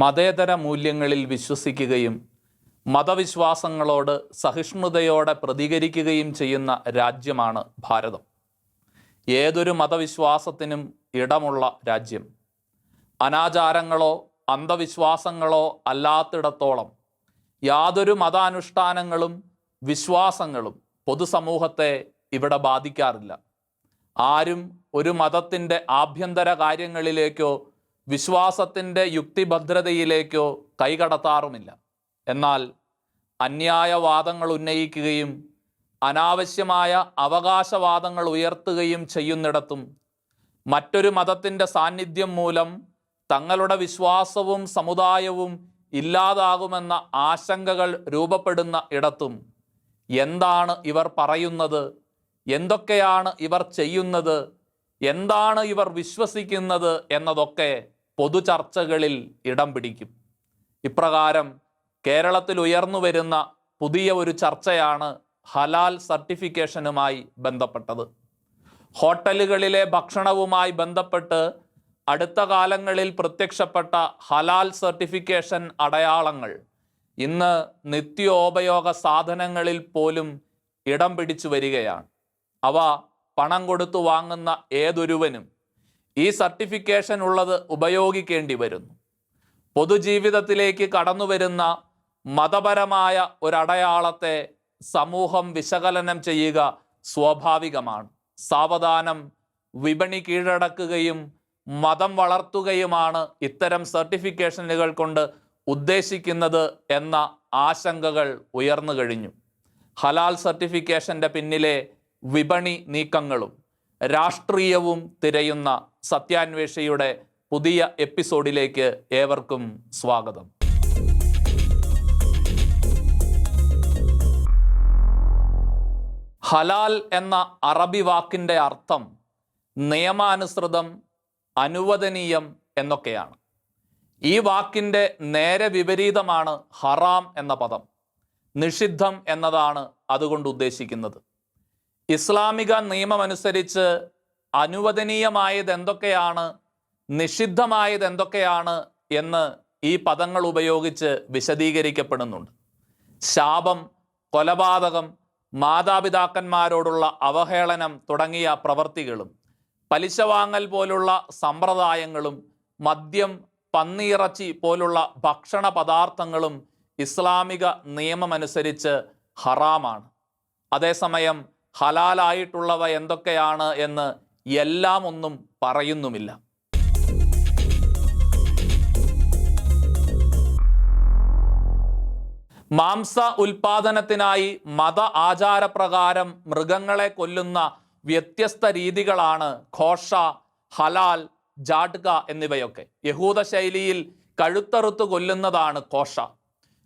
മതേതര മൂല്യങ്ങളിൽ വിശ്വസിക്കുകയും മതവിശ്വാസങ്ങളോട് സഹിഷ്ണുതയോടെ പ്രതികരിക്കുകയും ചെയ്യുന്ന രാജ്യമാണ് ഭാരതം. ഏതൊരു മതവിശ്വാസത്തിനും ഇടമുള്ള രാജ്യം. അനാചാരങ്ങളോ അന്ധവിശ്വാസങ്ങളോ അല്ലാത്തിടത്തോളം യാതൊരു മതാനുഷ്ഠാനങ്ങളും വിശ്വാസങ്ങളും പൊതുസമൂഹത്തെ ഇവിടെ ബാധിക്കാറില്ല. ആരും ഒരു മതത്തിൻ്റെ ആഭ്യന്തര കാര്യങ്ങളിലേക്കോ വിശ്വാസത്തിൻ്റെ യുക്തിഭദ്രതയിലേക്കോ കൈകടത്താറുമില്ല. എന്നാൽ അന്യായവാദങ്ങൾ ഉന്നയിക്കുകയും അനാവശ്യമായ അവകാശവാദങ്ങൾ ഉയർത്തുകയും ചെയ്യുന്നിടത്തും മറ്റൊരു മതത്തിൻ്റെ സാന്നിധ്യം മൂലം തങ്ങളുടെ വിശ്വാസവും സമുദായവും ഇല്ലാതാകുമെന്ന ആശങ്കകൾ രൂപപ്പെടുന്ന ഇടത്തും എന്താണ് ഇവർ പറയുന്നത്, എന്തൊക്കെയാണ് ഇവർ ചെയ്യുന്നത്, എന്താണ് ഇവർ വിശ്വസിക്കുന്നത് എന്നതൊക്കെ പൊതുചർച്ചകളിൽ ഇടം പിടിക്കും. ഇപ്രകാരം കേരളത്തിൽ ഉയർന്നു വരുന്ന പുതിയ ഒരു ചർച്ചയാണ് ഹലാൽ സർട്ടിഫിക്കേഷനുമായി ബന്ധപ്പെട്ടത്. ഹോട്ടലുകളിലെ ഭക്ഷണവുമായി ബന്ധപ്പെട്ട് അടുത്ത കാലങ്ങളിൽ പ്രത്യക്ഷപ്പെട്ട ഹലാൽ സർട്ടിഫിക്കേഷൻ അടയാളങ്ങൾ ഇന്ന് നിത്യോപയോഗ സാധനങ്ങളിൽ പോലും ഇടം പിടിച്ചു വരികയാണ്. അവ പണം കൊടുത്തു വാങ്ങുന്ന ഏതൊരുവനും ഈ സർട്ടിഫിക്കേഷൻ ഉള്ളത് ഉപയോഗിക്കേണ്ടി വരുന്നു. പൊതുജീവിതത്തിലേക്ക് കടന്നു വരുന്ന മതപരമായ ഒരടയാളത്തെ സമൂഹം വിശകലനം ചെയ്യുക സ്വാഭാവികമാണ്. സാവധാനം വിപണി കീഴടക്കുകയും മതം വളർത്തുകയുമാണ് ഇത്തരം സർട്ടിഫിക്കേഷനുകൾ കൊണ്ട് ഉദ്ദേശിക്കുന്നത് എന്ന ആശങ്കകൾ ഉയർന്നു കഴിഞ്ഞു. ഹലാൽ സർട്ടിഫിക്കേഷൻ്റെ പിന്നിലെ വിപണി നീക്കങ്ങളും രാഷ്ട്രീയവും തിരയുന്ന സത്യാന്വേഷിയുടെ പുതിയ എപ്പിസോഡിലേക്ക് ഏവർക്കും സ്വാഗതം. ഹലാൽ എന്ന അറബി വാക്കിൻ്റെ അർത്ഥം നിയമാനുസൃതം, അനുവദനീയം എന്നൊക്കെയാണ്. ഈ വാക്കിൻ്റെ നേരെ വിപരീതമാണ് ഹറാം എന്ന പദം. നിഷിദ്ധം എന്നതാണ് അതുകൊണ്ട് ഉദ്ദേശിക്കുന്നത്. ഇസ്ലാമിക നിയമമനുസരിച്ച് അനുവദനീയമായത് എന്തൊക്കെയാണ്, നിഷിദ്ധമായത് എന്തൊക്കെയാണ് എന്ന് ഈ പദങ്ങൾ ഉപയോഗിച്ച് വിശദീകരിക്കപ്പെടുന്നുണ്ട്. ശാപം, കൊലപാതകം, മാതാപിതാക്കന്മാരോടുള്ള അവഹേളനം തുടങ്ങിയ പ്രവൃത്തികളും പലിശ വാങ്ങൽ പോലുള്ള സമ്പ്രദായങ്ങളും മദ്യം, പന്നിയിറച്ചി പോലുള്ള ഭക്ഷണ പദാർത്ഥങ്ങളും ഇസ്ലാമിക നിയമമനുസരിച്ച് ഹറാമാണ്. അതേസമയം ഹലാലായിട്ടുള്ളവ എന്തൊക്കെയാണ് എന്ന് എല്ലാം ഒന്നും പറയുന്നുമില്ല. മാംസ ഉൽപാദനത്തിനായി മത ആചാരപ്രകാരം മൃഗങ്ങളെ കൊല്ലുന്ന വ്യത്യസ്ത രീതികളാണ് ഘോഷ, ഹലാൽ, ജാട്ക എന്നിവയൊക്കെ. യഹൂദ ശൈലിയിൽ കഴുത്തറുത്ത് കൊല്ലുന്നതാണ് ഘോഷ.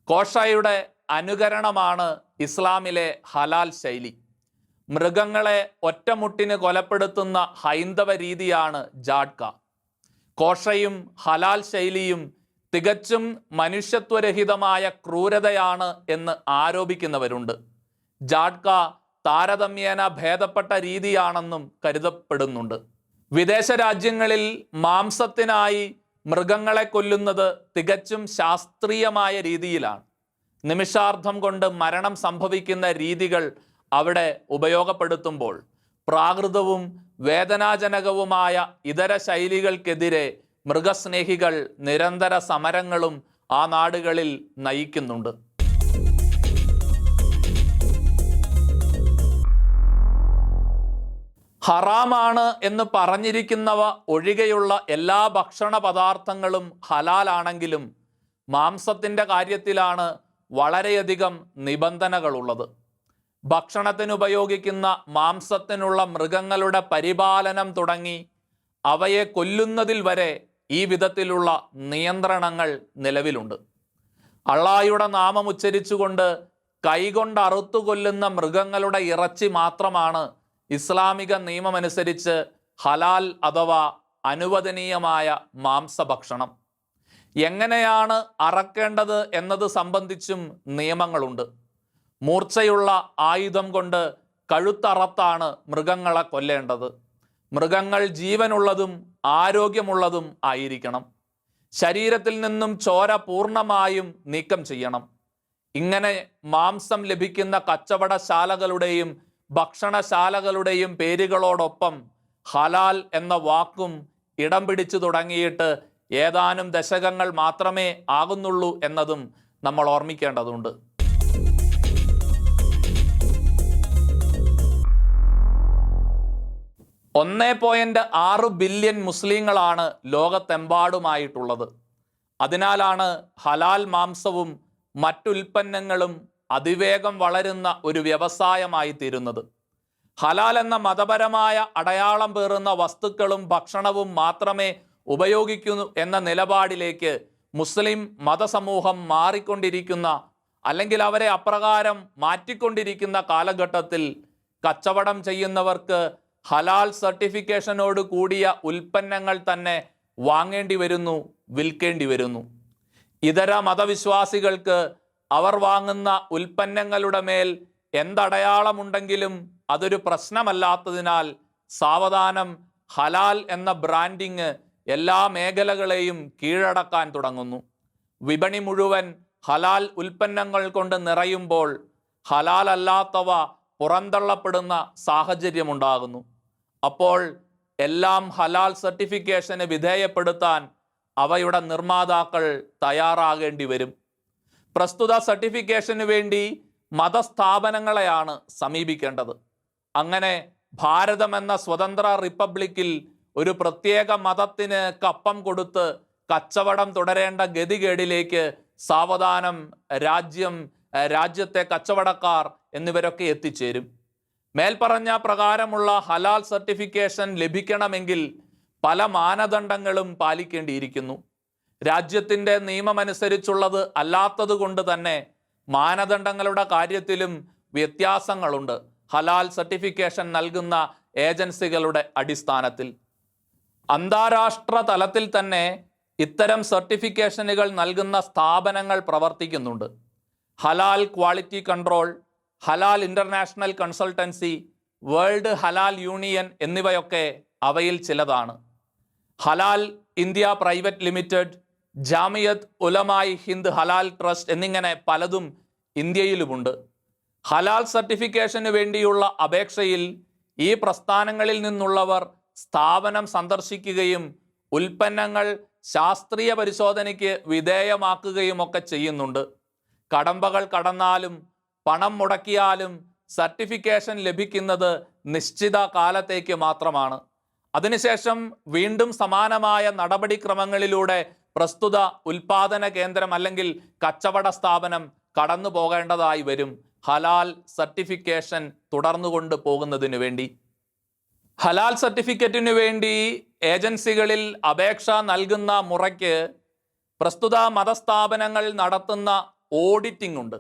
ഘോഷയുടെ അനുകരണമാണ് ഇസ്ലാമിലെ ഹലാൽ ശൈലി. മൃഗങ്ങളെ ഒറ്റമുട്ടിന് കൊലപ്പെടുത്തുന്ന ഹൈന്ദവ രീതിയാണ് ജാട്ക. ഘോഷയും ഹലാൽ ശൈലിയും തികച്ചും മനുഷ്യത്വരഹിതമായ ക്രൂരതയാണ് എന്ന് ആരോപിക്കുന്നവരുണ്ട്. ജാട്ക താരതമ്യേന ഭേദപ്പെട്ട രീതിയാണെന്നും കരുതപ്പെടുന്നുണ്ട്. വിദേശ രാജ്യങ്ങളിൽ മാംസത്തിനായി മൃഗങ്ങളെ കൊല്ലുന്നത് തികച്ചും ശാസ്ത്രീയമായ രീതിയിലാണ്. നിമിഷാർദ്ധം കൊണ്ട് മരണം സംഭവിക്കുന്ന രീതികൾ അവിടെ ഉപയോഗപ്പെടുത്തുമ്പോൾ പ്രാകൃതവും വേദനാജനകവുമായ ഇതര ശൈലികൾക്കെതിരെ മൃഗസ്നേഹികൾ നിരന്തര സമരങ്ങളും ആ നാടുകളിൽ നയിക്കുന്നുണ്ട്. ഹറാമാണ് എന്ന് പറഞ്ഞിരിക്കുന്നവ ഒഴികെയുള്ള എല്ലാ ഭക്ഷണ പദാർത്ഥങ്ങളും ഹലാലാണെങ്കിലും മാംസത്തിൻ്റെ കാര്യത്തിലാണ് വളരെയധികം നിബന്ധനകളുള്ളത്. ഭക്ഷണത്തിന് ഉപയോഗിക്കുന്ന മാംസത്തിനുള്ള മൃഗങ്ങളുടെ പരിപാലനം തുടങ്ങി അവയെ കൊല്ലുന്നതിൽ വരെ ഈ വിധത്തിലുള്ള നിയന്ത്രണങ്ങൾ നിലവിലുണ്ട്. അള്ളാഹയുടെ നാമം ഉച്ചരിച്ചുകൊണ്ട് കൈകൊണ്ട് അറുത്തു കൊല്ലുന്ന മൃഗങ്ങളുടെ ഇറച്ചി മാത്രമാണ് ഇസ്ലാമിക നിയമമനുസരിച്ച് ഹലാൽ അഥവാ അനുവദനീയമായ മാംസഭക്ഷണം. എങ്ങനെയാണ് അറക്കേണ്ടത് എന്നത് സംബന്ധിച്ചും നിയമങ്ങളുണ്ട്. മൂർച്ചയുള്ള ആയുധം കൊണ്ട് കഴുത്തറത്താണ് മൃഗങ്ങളെ കൊല്ലേണ്ടത്. മൃഗങ്ങൾ ജീവനുള്ളതും ആരോഗ്യമുള്ളതും ആയിരിക്കണം. ശരീരത്തിൽ നിന്നും ചോര പൂർണ്ണമായും നീക്കം ചെയ്യണം. ഇങ്ങനെ മാംസം ലഭിക്കുന്ന കച്ചവടശാലകളുടെയും ഭക്ഷണശാലകളുടെയും പേരുകളോടൊപ്പം ഹലാൽ എന്ന വാക്കും ഇടം പിടിച്ചു തുടങ്ങിയിട്ട് ഏതാനും ദശകങ്ങൾ മാത്രമേ ആകുന്നുള്ളൂ എന്നതും നമ്മൾ ഓർമ്മിക്കേണ്ടതുണ്ട്. 1.6 ബില്യൺ മുസ്ലിങ്ങളാണ് ലോകത്തെമ്പാടുമായിട്ടുള്ളത്. അതിനാലാണ് ഹലാൽ മാംസവും മറ്റുൽപ്പന്നങ്ങളും അതിവേഗം വളരുന്ന ഒരു വ്യവസായമായി തീരുന്നത്. ഹലാൽ എന്ന മതപരമായ അടയാളം പേറുന്ന വസ്തുക്കളും ഭക്ഷണവും മാത്രമേ ഉപയോഗിക്കൂ എന്ന നിലപാടിലേക്ക് മുസ്ലിം മതസമൂഹം മാറിക്കൊണ്ടിരിക്കുന്ന, അല്ലെങ്കിൽ അവരെ അപ്രകാരം മാറ്റിക്കൊണ്ടിരിക്കുന്ന കാലഘട്ടത്തിൽ കച്ചവടം ചെയ്യുന്നവർക്ക് ഹലാൽ സർട്ടിഫിക്കേഷനോട് കൂടിയ ഉൽപ്പന്നങ്ങൾ തന്നെ വാങ്ങേണ്ടി വരുന്നു, വിൽക്കേണ്ടി വരുന്നു. ഇതര മതവിശ്വാസികൾക്ക് അവർ വാങ്ങുന്ന ഉൽപ്പന്നങ്ങളുടെ മേൽ എന്തടയാളമുണ്ടെങ്കിലും അതൊരു പ്രശ്നമല്ലാത്തതിനാൽ സാവധാനം ഹലാൽ എന്ന ബ്രാൻഡിങ് എല്ലാ മേഖലകളെയും കീഴടക്കാൻ തുടങ്ങുന്നു. വിപണി മുഴുവൻ ഹലാൽ ഉൽപ്പന്നങ്ങൾ കൊണ്ട് നിറയുമ്പോൾ ഹലാൽ അല്ലാത്തവ പുറന്തള്ളപ്പെടുന്ന സാഹചര്യമുണ്ടാകുന്നു. അപ്പോൾ എല്ലാം ഹലാൽ സർട്ടിഫിക്കേഷന് വിധേയപ്പെടുത്താൻ അവയുടെ നിർമ്മാതാക്കൾ തയ്യാറാകേണ്ടി വരും. പ്രസ്തുത സർട്ടിഫിക്കേഷന് വേണ്ടി മതസ്ഥാപനങ്ങളെയാണ് സമീപിക്കേണ്ടത്. അങ്ങനെ ഭാരതം എന്ന സ്വതന്ത്ര റിപ്പബ്ലിക്കിൽ ഒരു പ്രത്യേക മതത്തിന് കപ്പം കൊടുത്ത് കച്ചവടം തുടരേണ്ട ഗതികേടിലേക്ക് സാവധാനം രാജ്യത്തെ കച്ചവടക്കാർ എന്നിവരൊക്കെ എത്തിച്ചേരും. മേൽപ്പറഞ്ഞ പ്രകാരമുള്ള ഹലാൽ സർട്ടിഫിക്കേഷൻ ലഭിക്കണമെങ്കിൽ പല മാനദണ്ഡങ്ങളും പാലിക്കേണ്ടിയിരിക്കുന്നു. രാജ്യത്തിൻ്റെ നിയമമനുസരിച്ചുള്ളത് അല്ലാത്തത് കൊണ്ട് തന്നെ മാനദണ്ഡങ്ങളുടെ കാര്യത്തിലും വ്യത്യാസങ്ങളുണ്ട്. ഹലാൽ സർട്ടിഫിക്കേഷൻ നൽകുന്ന ഏജൻസികളുടെ അടിസ്ഥാനത്തിൽ അന്താരാഷ്ട്ര തലത്തിൽ തന്നെ ഇത്തരം സർട്ടിഫിക്കേഷനുകൾ നൽകുന്ന സ്ഥാപനങ്ങൾ പ്രവർത്തിക്കുന്നുണ്ട്. ഹലാൽ ക്വാളിറ്റി കൺട്രോൾ, ഹലാൽ ഇന്റർനാഷണൽ കൺസൾട്ടൻസി, വേൾഡ് ഹലാൽ യൂണിയൻ എന്നിവയൊക്കെ അവയിൽ ചിലതാണ്. ഹലാൽ India private limited, Jamiat ഉലമായി Hind ഹലാൽ ട്രസ്റ്റ് എന്നിങ്ങനെ പലതും ഇന്ത്യയിലുമുണ്ട്. ഹലാൽ സർട്ടിഫിക്കേഷന് വേണ്ടിയുള്ള അപേക്ഷയിൽ ഈ പ്രസ്ഥാനങ്ങളിൽ നിന്നുള്ളവർ സ്ഥാപനം സന്ദർശിക്കുകയും ഉൽപ്പന്നങ്ങൾ ശാസ്ത്രീയ പരിശോധനയ്ക്ക് വിധേയമാക്കുകയും ഒക്കെ ചെയ്യുന്നുണ്ട്. കടമ്പകൾ കടന്നാലും പണം മുടക്കിയാലും സർട്ടിഫിക്കേഷൻ ലഭിക്കുന്നത് നിശ്ചിത കാലത്തേക്ക് മാത്രമാണ്. അതിനുശേഷം വീണ്ടും സമാനമായ നടപടിക്രമങ്ങളിലൂടെ പ്രസ്തുത ഉൽപാദന കേന്ദ്രം അല്ലെങ്കിൽ കച്ചവട സ്ഥാപനം കടന്നു പോകേണ്ടതായി വരും ഹലാൽ സർട്ടിഫിക്കേഷൻ തുടർന്നുകൊണ്ട് പോകുന്നതിനു വേണ്ടി. ഹലാൽ സർട്ടിഫിക്കറ്റിനു വേണ്ടി ഏജൻസികളിൽ അപേക്ഷ നൽകുന്ന മുറയ്ക്ക് പ്രസ്തുത മതസ്ഥാപനങ്ങൾ നടത്തുന്ന ഓഡിറ്റിംഗ് ഉണ്ട്.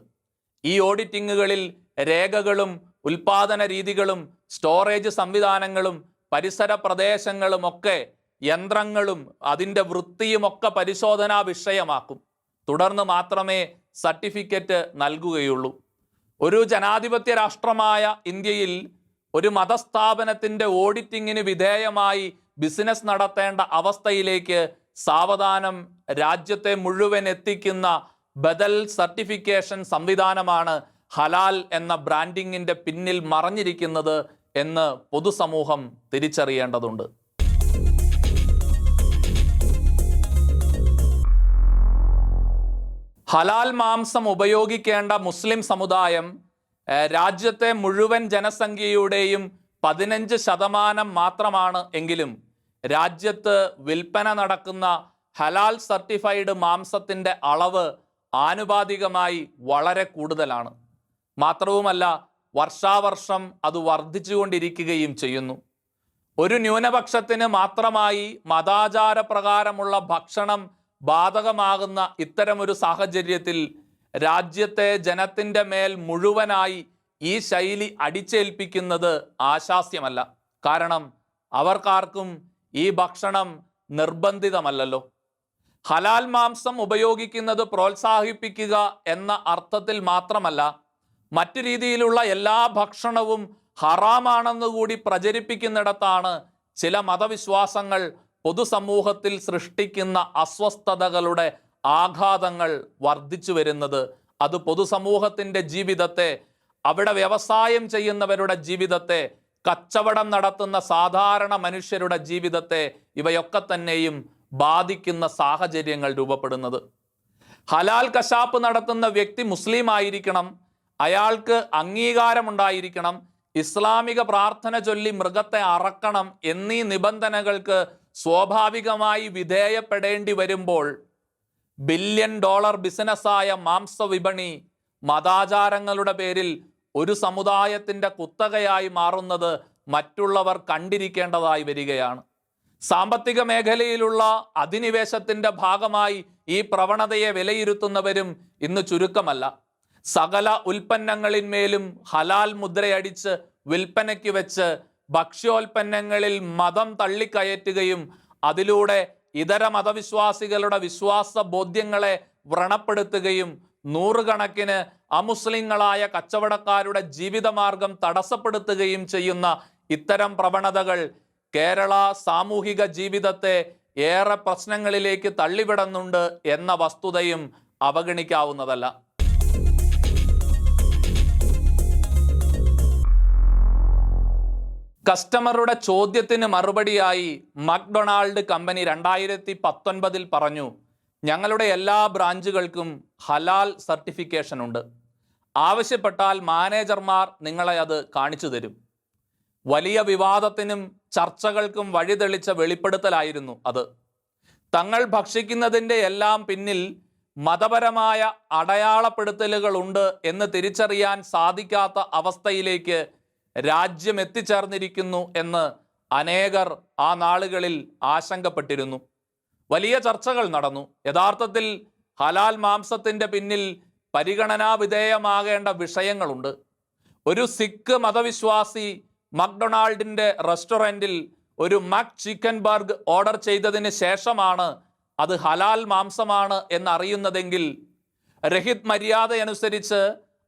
ഈ ഓഡിറ്റിങ്ങുകളിൽ രേഖകളും ഉൽപാദന രീതികളും സ്റ്റോറേജ് സംവിധാനങ്ങളും പരിസര പ്രദേശങ്ങളുമൊക്കെ യന്ത്രങ്ങളും അതിൻ്റെ വൃത്തിയുമൊക്കെ പരിശോധനാ വിഷയമാക്കും. തുടർന്ന് മാത്രമേ സർട്ടിഫിക്കറ്റ് നൽകുകയുള്ളൂ. ഒരു ജനാധിപത്യ രാഷ്ട്രമായ ഇന്ത്യയിൽ ഒരു മതസ്ഥാപനത്തിൻ്റെ ഓഡിറ്റിങ്ങിന് വിധേയമായി ബിസിനസ് നടത്തേണ്ട അവസ്ഥയിലേക്ക് സാവധാനം രാജ്യത്തെ മുഴുവൻ എത്തിക്കുന്ന ബദൽ സർട്ടിഫിക്കേഷൻ സംവിധാനമാണ് ഹലാൽ എന്ന ബ്രാൻഡിങ്ങിൻ്റെ പിന്നിൽ മറഞ്ഞിരിക്കുന്നത് എന്ന് പൊതുസമൂഹം തിരിച്ചറിയേണ്ടതുണ്ട്. ഹലാൽ മാംസം ഉപയോഗിക്കേണ്ട മുസ്ലിം സമുദായം രാജ്യത്തെ മുഴുവൻ ജനസംഖ്യയുടെയും 15% മാത്രമാണ് എങ്കിലും രാജ്യത്ത് വിൽപ്പന നടക്കുന്ന ഹലാൽ സർട്ടിഫൈഡ് മാംസത്തിൻ്റെ അളവ് ആനുപാതികമായി വളരെ കൂടുതലാണ്. മാത്രവുമല്ല, വർഷാവർഷം അത് വർദ്ധിച്ചുകൊണ്ടിരിക്കുകയും ചെയ്യുന്നു. ഒരു ന്യൂനപക്ഷത്തിന് മാത്രമായി മതാചാരപ്രകാരമുള്ള ഭക്ഷണം ബാധകമാകുന്ന ഇത്തരമൊരു സാഹചര്യത്തിൽ രാജ്യത്തെ ജനത്തിൻ്റെ മേൽ മുഴുവനായി ഈ ശൈലി അടിച്ചേൽപ്പിക്കുന്നത് ആശാസ്യമല്ല. കാരണം അവർക്കാർക്കും ഈ ഭക്ഷണം നിർബന്ധിതമല്ലല്ലോ. ഹലാൽ മാംസം ഉപയോഗിക്കുന്നത് പ്രോത്സാഹിപ്പിക്കുക എന്ന അർത്ഥത്തിൽ മാത്രമല്ല, മറ്റു രീതിയിലുള്ള എല്ലാ ഭക്ഷണവും ഹറാമാണെന്നുകൂടി പ്രചരിപ്പിക്കുന്നിടത്താണ് ചില മതവിശ്വാസങ്ങൾ പൊതുസമൂഹത്തിൽ സൃഷ്ടിക്കുന്ന അസ്വസ്ഥതകളുടെ ആഘാതങ്ങൾ വർദ്ധിച്ചു വരുന്നത്. അത് പൊതുസമൂഹത്തിൻ്റെ ജീവിതത്തെ, അവിടെ വ്യവസായം ചെയ്യുന്നവരുടെ ജീവിതത്തെ, കച്ചവടം നടത്തുന്ന സാധാരണ മനുഷ്യരുടെ ജീവിതത്തെ, ഇവയൊക്കെ തന്നെയും ബാധിക്കുന്ന സാഹചര്യങ്ങൾ രൂപപ്പെടുന്നത്. ഹലാൽ കശാപ്പ് നടത്തുന്ന വ്യക്തി മുസ്ലിം ആയിരിക്കണം, അയാൾക്ക് അംഗീകാരമുണ്ടായിരിക്കണം, ഇസ്ലാമിക പ്രാർത്ഥന ചൊല്ലി മൃഗത്തെ അറക്കണം എന്നീ നിബന്ധനകൾക്ക് സ്വാഭാവികമായി വിധേയപ്പെടേണ്ടി വരുമ്പോൾ $ബില്യൺ ബിസിനസ്സായ മാംസവിപണി മതാചാരങ്ങളുടെ പേരിൽ ഒരു സമുദായത്തിൻ്റെ കുത്തകയായി മാറുന്നത് മറ്റുള്ളവർ കണ്ടിരിക്കേണ്ടതായി വരികയാണ്. സാമ്പത്തിക മേഖലയിലുള്ള അധിനിവേശത്തിൻ്റെ ഭാഗമായി ഈ പ്രവണതയെ വിലയിരുത്തുന്നവരും ഇന്ന് ചുരുക്കമല്ല. സകല ഉൽപ്പന്നങ്ങളിന്മേലും ഹലാൽ മുദ്രയടിച്ച് വിൽപ്പനയ്ക്ക് വെച്ച് ഭക്ഷ്യോൽപ്പന്നങ്ങളിൽ മതം തള്ളിക്കയറ്റുകയും അതിലൂടെ ഇതര മതവിശ്വാസികളുടെ വിശ്വാസ ബോധ്യങ്ങളെ വ്രണപ്പെടുത്തുകയും നൂറുകണക്കിന് അമുസ്ലിങ്ങളായ കച്ചവടക്കാരുടെ ജീവിതമാർഗം തടസ്സപ്പെടുത്തുകയും ചെയ്യുന്ന ഇത്തരം പ്രവണതകൾ കേരള സാമൂഹിക ജീവിതത്തെ ഏറെ പ്രശ്നങ്ങളിലേക്ക് തള്ളിവിടുന്നുണ്ട് എന്ന വസ്തുതയും അവഗണിക്കാവുന്നതല്ല. കസ്റ്റമറുടെ ചോദ്യത്തിന് മറുപടിയായി മക്ഡൊണാൾഡ് കമ്പനി 2019 പറഞ്ഞു, ഞങ്ങളുടെ എല്ലാ ബ്രാഞ്ചുകൾക്കും ഹലാൽ സർട്ടിഫിക്കേഷൻ ഉണ്ട്. ആവശ്യപ്പെട്ടാൽ മാനേജർമാർ നിങ്ങളെ അത് കാണിച്ചു തരും. വലിയ വിവാദത്തിനും ചർച്ചകൾക്കും വഴിതെളിച്ച വെളിപ്പെടുത്തലായിരുന്നു അത്. തങ്ങൾ ഭക്ഷിക്കുന്നതിൻ്റെ എല്ലാം പിന്നിൽ മതപരമായ അടയാളപ്പെടുത്തലുകളുണ്ട് എന്ന് തിരിച്ചറിയാൻ സാധിക്കാത്ത അവസ്ഥയിലേക്ക് രാജ്യം എത്തിച്ചേർന്നിരിക്കുന്നു എന്ന് അനേകർ ആ നാളുകളിൽ ആശങ്കപ്പെട്ടിരുന്നു. വലിയ ചർച്ചകൾ നടന്നു. യഥാർത്ഥത്തിൽ ഹലാൽ മാംസത്തിൻ്റെ പിന്നിൽ പരിഗണനാ വിധേയമാകേണ്ട വിഷയങ്ങളുണ്ട്. ഒരു സിഖ് മതവിശ്വാസി മക്ഡൊണാൾഡിൻ്റെ റെസ്റ്റോറൻറ്റിൽ ഒരു മക് ചിക്കൻ ബർഗ് ഓർഡർ ചെയ്തതിന് ശേഷമാണ് അത് ഹലാൽ മാംസമാണ് എന്നറിയുന്നതെങ്കിൽ രഹിത് മര്യാദയനുസരിച്ച്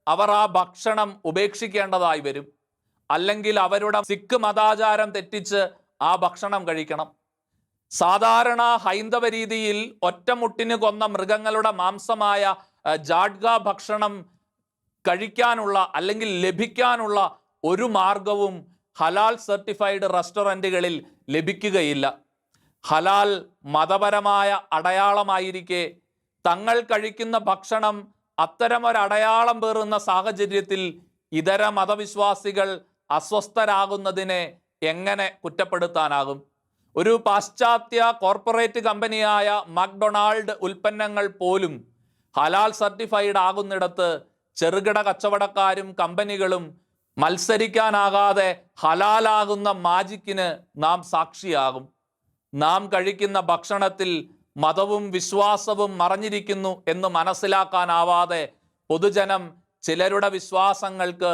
അവർ ആ ഭക്ഷണം ഉപേക്ഷിക്കേണ്ടതായി വരും. അല്ലെങ്കിൽ അവരുടെ സിഖ് മതാചാരം തെറ്റിച്ച് ആ ഭക്ഷണം കഴിക്കണം. സാധാരണ ഹൈന്ദവ രീതിയിൽ ഒറ്റമുട്ടിന് കൊന്ന മൃഗങ്ങളുടെ മാംസമായ ജാഡ്ഗ ഭക്ഷണം കഴിക്കാനുള്ള അല്ലെങ്കിൽ ലഭിക്കാനുള്ള ഒരു മാർഗവും ഹലാൽ സർട്ടിഫൈഡ് റെസ്റ്റോറൻറ്റുകളിൽ ലഭിക്കുകയില്ല. ഹലാൽ മതപരമായ അടയാളമായിരിക്കെ തങ്ങൾ കഴിക്കുന്ന ഭക്ഷണം അത്തരമൊരടയാളം പേറുന്ന സാഹചര്യത്തിൽ ഇതര മതവിശ്വാസികൾ അസ്വസ്ഥരാകുന്നതിനെ എങ്ങനെ കുറ്റപ്പെടുത്താനാകും? ഒരു പാശ്ചാത്യ കോർപ്പറേറ്റ് കമ്പനിയായ മക്ഡൊണാൾഡ് ഉൽപ്പന്നങ്ങൾ പോലും ഹലാൽ സർട്ടിഫൈഡ് ആകുന്നിടത്ത് ചെറുകിട കച്ചവടക്കാരും കമ്പനികളും മത്സരിക്കാനാകാതെ ഹലാലാകുന്ന മാജിക്കിന് നാം സാക്ഷിയാകും. നാം കഴിക്കുന്ന ഭക്ഷണത്തിൽ മതവും വിശ്വാസവും മറഞ്ഞിരിക്കുന്നു എന്ന് മനസ്സിലാക്കാനാവാതെ പൊതുജനം ചിലരുടെ വിശ്വാസങ്ങൾക്ക്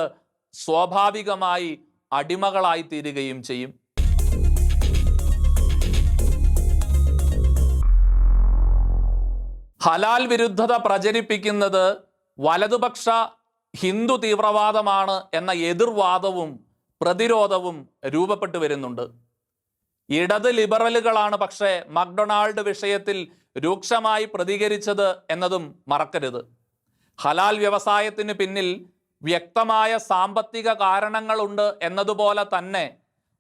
സ്വാഭാവികമായി അടിമകളായി തീരുകയും ചെയ്യും. ഹലാൽ വിരുദ്ധത പ്രചരിപ്പിക്കുന്നത് വലതുപക്ഷ ഹിന്ദു തീവ്രവാദമാണ് എന്ന എതിർവാദവും പ്രതിരോധവും രൂപപ്പെട്ടു വരുന്നുണ്ട്. ഇടത് ലിബറലുകളാണ് പക്ഷേ മക്ഡൊണാൾഡ് വിഷയത്തിൽ രൂക്ഷമായി പ്രതികരിച്ചത് എന്നതും മറക്കരുത്. ഹലാൽ വ്യവസായത്തിന് പിന്നിൽ വ്യക്തമായ സാമ്പത്തിക കാരണങ്ങളുണ്ട് എന്നതുപോലെ തന്നെ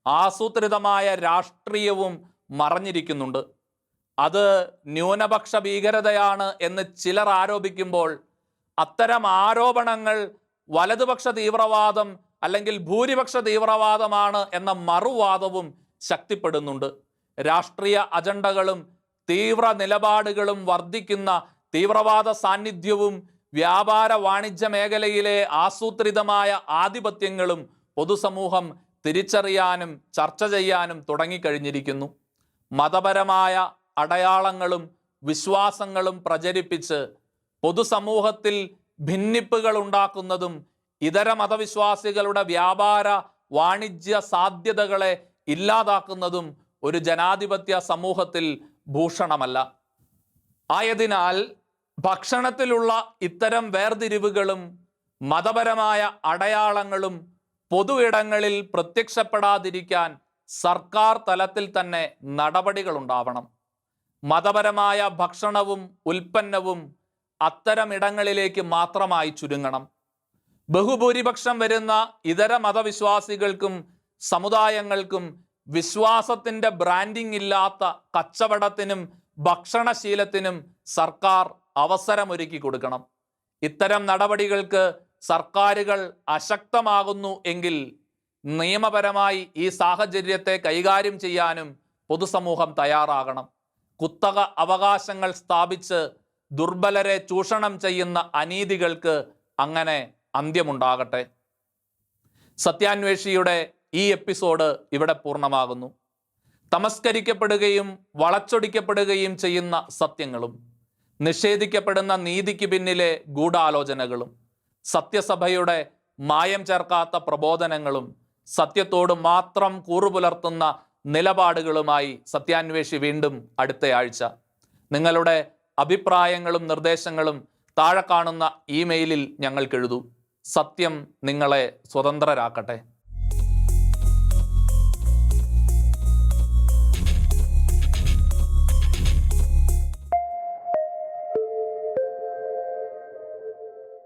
ആസൂത്രിതമായ രാഷ്ട്രീയവും മറഞ്ഞിരിക്കുന്നുണ്ട്. അത് ന്യൂനപക്ഷ ഭീകരതയാണ് എന്ന് ചിലർ ആരോപിക്കുമ്പോൾ അത്തരം ആരോപണങ്ങൾ വലതുപക്ഷ തീവ്രവാദം അല്ലെങ്കിൽ ഭൂരിപക്ഷ തീവ്രവാദമാണ് എന്ന മറുവാദവും ശക്തിപ്പെടുന്നുണ്ട്. രാഷ്ട്രീയ അജണ്ടകളും തീവ്ര നിലപാടുകളും വർദ്ധിക്കുന്ന തീവ്രവാദ സാന്നിധ്യവും വ്യാപാര വാണിജ്യ മേഖലയിലെ ആസൂത്രിതമായ ആധിപത്യങ്ങളും പൊതുസമൂഹം തിരിച്ചറിയാനും ചർച്ച ചെയ്യാനും തുടങ്ങിക്കഴിഞ്ഞിരിക്കുന്നു. മതപരമായ അടയാളങ്ങളും വിശ്വാസങ്ങളും പ്രചരിപ്പിച്ച് പൊതുസമൂഹത്തിൽ ഭിന്നിപ്പുകൾ ഉണ്ടാക്കുന്നതും ഇതര മതവിശ്വാസികളുടെ വ്യാപാര വാണിജ്യ സാധ്യതകളെ ഇല്ലാതാക്കുന്നതും ഒരു ജനാധിപത്യ സമൂഹത്തിൽ ഭൂഷണമല്ല. ആയതിനാൽ ഭക്ഷണത്തിലുള്ള ഇത്തരം വേർതിരിവുകളും മതപരമായ അടയാളങ്ങളും പൊതു ഇടങ്ങളിൽ പ്രത്യക്ഷപ്പെടാതിരിക്കാൻ സർക്കാർ തലത്തിൽ തന്നെ നടപടികൾ ഉണ്ടാവണം. മതപരമായ ഭക്ഷണവും ഉൽപ്പന്നവും അത്തരമിടങ്ങളിലേക്ക് മാത്രമായി ചുരുങ്ങണം. ബഹുഭൂരിപക്ഷം വരുന്ന ഇതര മതവിശ്വാസികൾക്കും സമുദായങ്ങൾക്കും വിശ്വാസത്തിൻ്റെ ബ്രാൻഡിംഗ് ഇല്ലാത്ത കച്ചവടത്തിനും ഭക്ഷണശീലത്തിനും സർക്കാർ അവസരമൊരുക്കി കൊടുക്കണം. ഇത്തരം നടപടികൾക്ക് സർക്കാരുകൾ അശക്തമാകുന്നു എങ്കിൽ നിയമപരമായി ഈ സാഹചര്യത്തെ കൈകാര്യം ചെയ്യാനും പൊതുസമൂഹം തയ്യാറാകണം. കുത്തക അവകാശങ്ങൾ സ്ഥാപിച്ച് ദുർബലരെ ചൂഷണം ചെയ്യുന്ന അനീതികൾക്ക് അങ്ങനെ അന്ത്യമുണ്ടാകട്ടെ. സത്യാന്വേഷിയുടെ ഈ എപ്പിസോഡ് ഇവിടെ പൂർണ്ണമാകുന്നു. തമസ്കരിക്കപ്പെടുകയും വളച്ചൊടിക്കപ്പെടുകയും ചെയ്യുന്ന സത്യങ്ങളും നിഷേധിക്കപ്പെടുന്ന നീതിക്ക് പിന്നിലെ ഗൂഢാലോചനകളും സത്യസഭയുടെ മായം ചേർക്കാത്ത പ്രബോധനങ്ങളും സത്യത്തോട് മാത്രം കൂറുപുലർത്തുന്ന നിലപാടുകളുമായി സത്യാന്വേഷി വീണ്ടും അടുത്തയാഴ്ച. നിങ്ങളുടെ അഭിപ്രായങ്ങളും നിർദ്ദേശങ്ങളും താഴെ കാണുന്ന ഇമെയിലിൽ ഞങ്ങൾക്കെഴുതൂ. സത്യം നിങ്ങളെ സ്വതന്ത്രരാക്കട്ടെ.